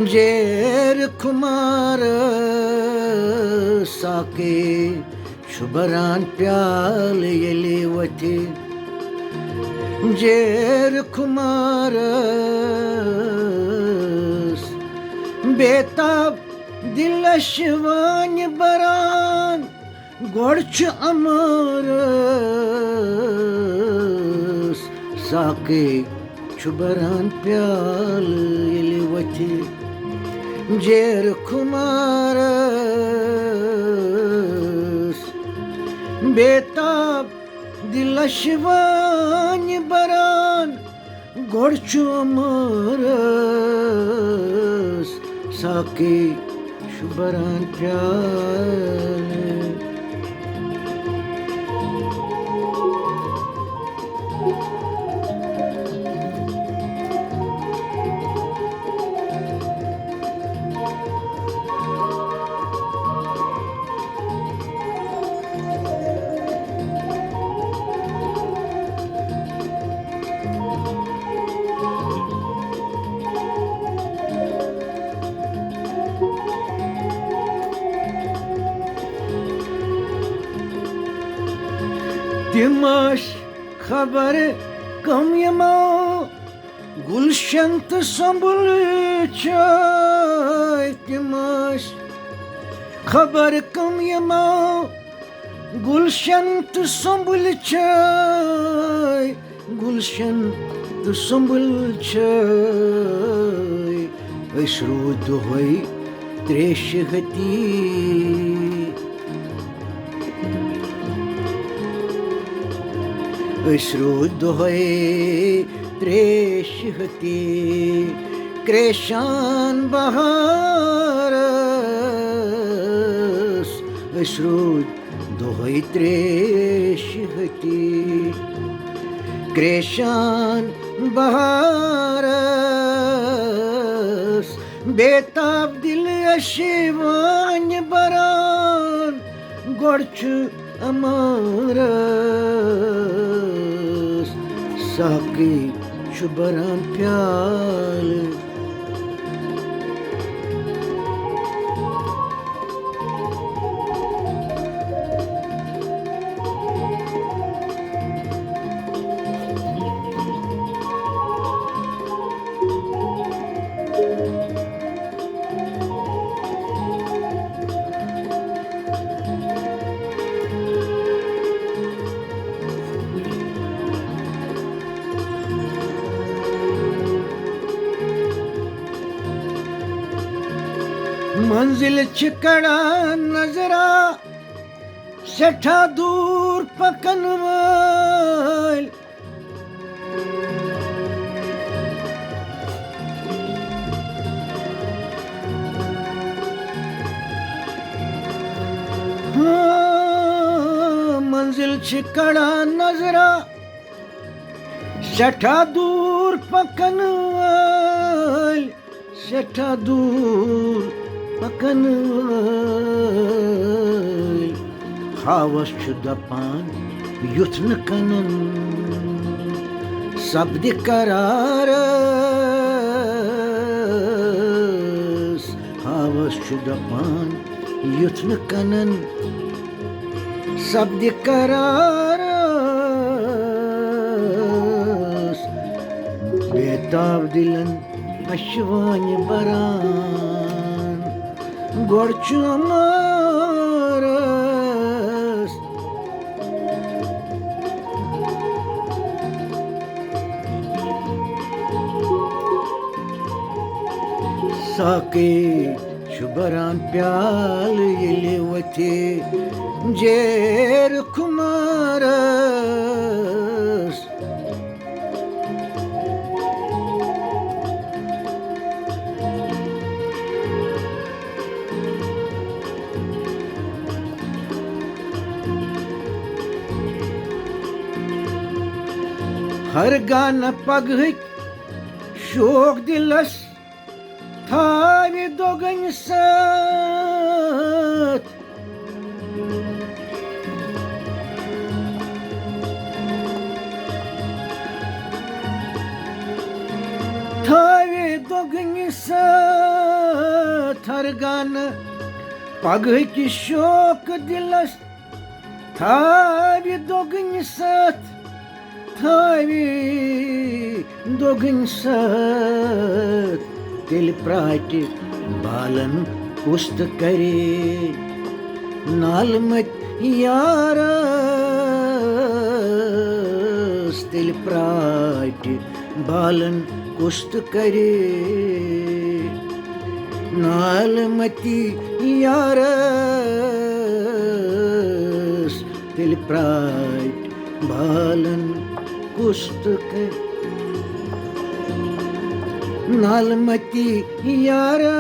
जेर खुमार साके शुभरान प्याल येले वथे जेर खुमार बेताब दिल शिवान बरान गोड़च अमर साके शुभरान प्याल येले वथे जेर खुमार बेताब दिल शिवान बरान गोड़चु अमर साके शुभरान प्याल दिमाश खबर कम यमो गुलशन तो संभल चाय दिमाश खबर कम यमो गुलशन तो संभल चाय गुलशन तो संभल चाय अशरू दोहई त्रेश हती अश्रु दोहे त्रेश हती क्रेशान बहारस अश्रु दोहे त्रेश हती क्रेशान बहारस बेताब दिल अशिवान बरान गोड़च अमरस साके शुभरान प्याल मंजिल चिकड़ा नजरा सेठा दूर पकन वाल मंजिल चिकड़ा नजरा सेठा दूर पकन वाल सेठा दूर पकन हावस दपान युथ न कनन शब्द करार हावस दपान युथ न कनन शब्द करार बेताब दिलन अश्वान बरान गोड़च अमरस साके शुभरान प्याल येले वथे जेर खुमारस हर गान पग शोक दिलस थावे दोगन साथ थावे दोगन साथ गान पगह शौक दिलस थावि दोगन साथ थावि दोगन साथ तेल प्राट बालन कुस्त करे नालमत यारस तेल प्राट बालन कुस्त करे नालमती यारस तेल प्राट बालन कुस्त करे नालमती यारस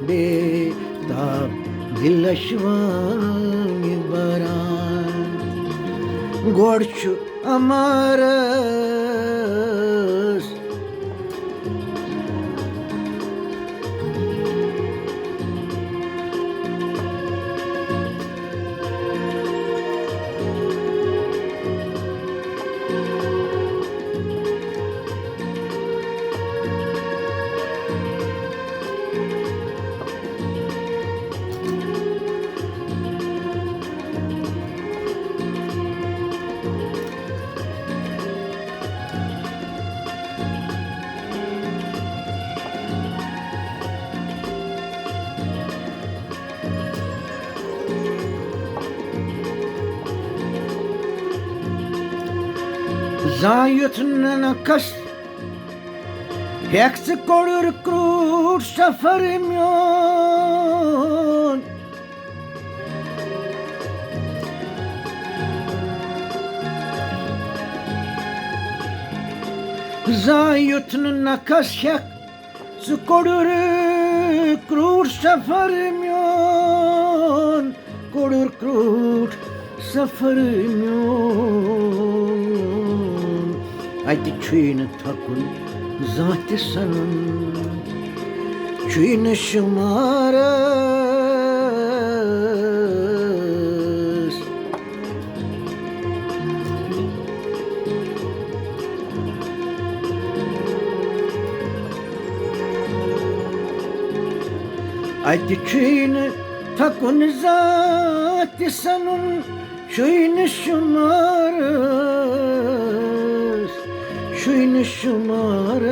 बेताब दिलशवान बरान गोड़ छु aamras Zayut nakas heks korur krur safarim yon Zayut nakas heks korur krur safarim yon korur krur safarim yon Ati çuyunu takun zati sanın çuyunu şımarız Ati çuyunu takun zati sanın çuyunu şımarız Şuyunu şımarız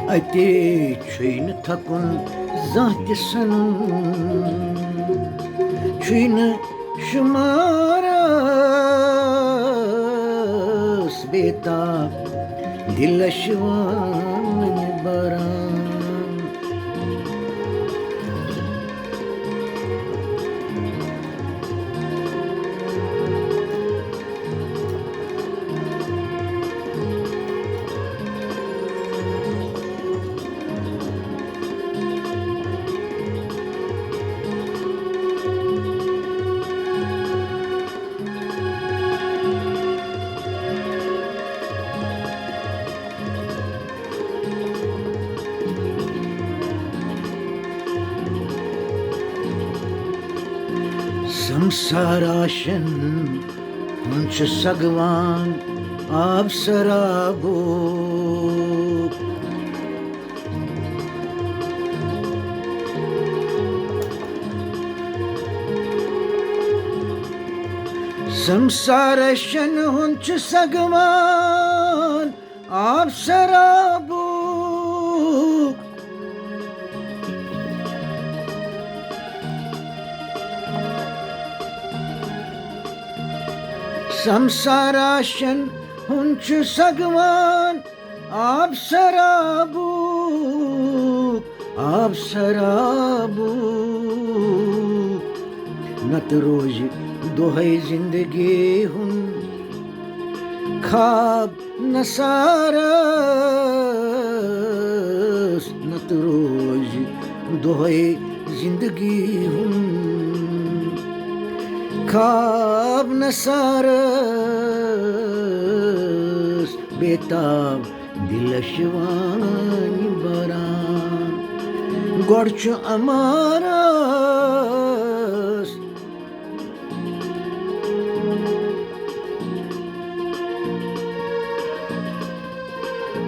Ati şuyunu takun zahdi sanın Şuyunu şımarız Beta dilaşıvan baran Samsaraşın hunç sagvan absara bu Samsaraşın hunç sagvan absara bu Samsaraşın hunçu sagvan absara bu Nat roji dohay zindagi hun khab nasaras Nat roji dohay zindagi hun khab nasaras betab dilashwani baran گۄڈٕ چھُ اَمارا